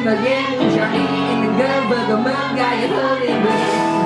내는 너의 문장이 있는 걸 보고 뭔가에 흐린 듯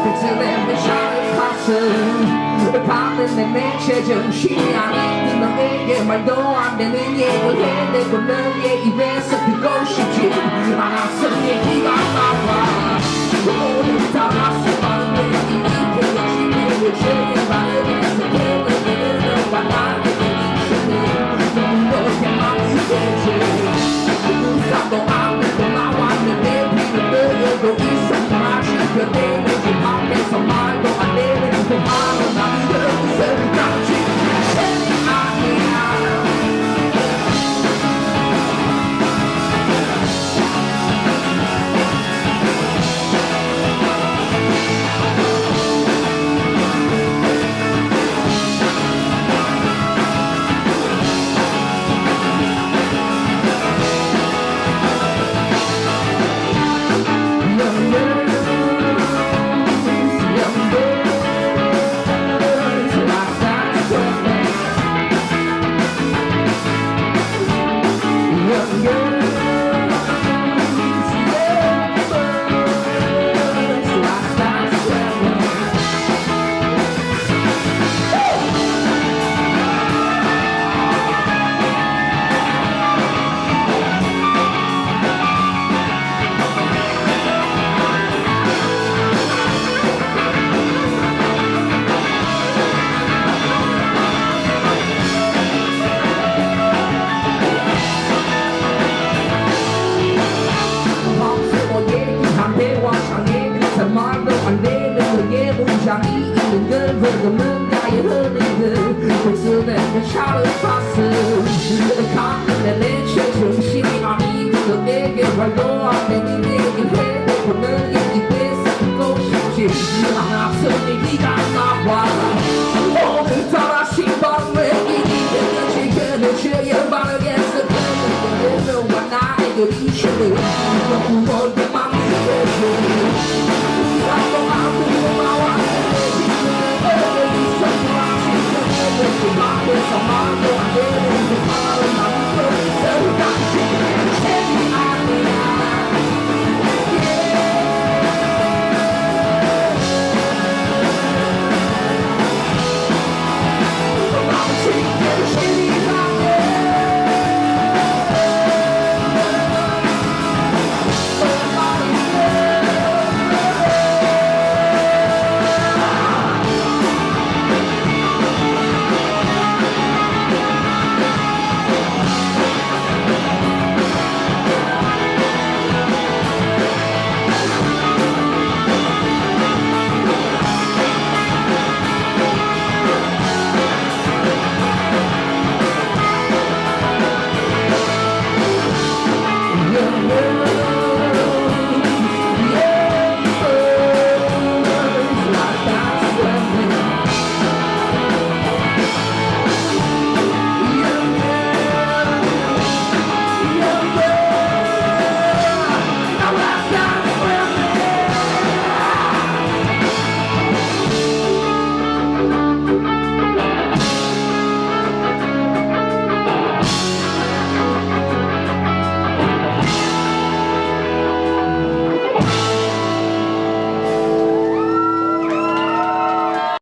그치는 내 샤를 봤어 밤은 내 맹체 정신이 아닌 너에게 말도 안 되는 얘기를 해내고 너의 입에서 듣고 싶지 않았어 얘기가 나와 오늘 따라서 말해 이렇게 열심히 제일 바르면서 깨우는 너와 나의 이슈는 너무 너에게만 있겠지 누구도 안 되고 나왔는데 비는 그래도 있어 마시며 내내지 밖에서 말도 안 되는 그 말은 난 그릇을 깜찍 문장이 있는 걸 보고 뭔가에 흐린 듯 복수는 내 샤를 봤어 가끔 내 정신이 아니고 너에게 말도 안 되는 얘기를 해내고 너의 입에서 듣고 싶지 않아서 얘기가 나와 오늘따라 신방왜 이기는지 그는 제일 바르겠어 그는 너와 나의 그 이슈를 너무 멀게만 느껴져 Some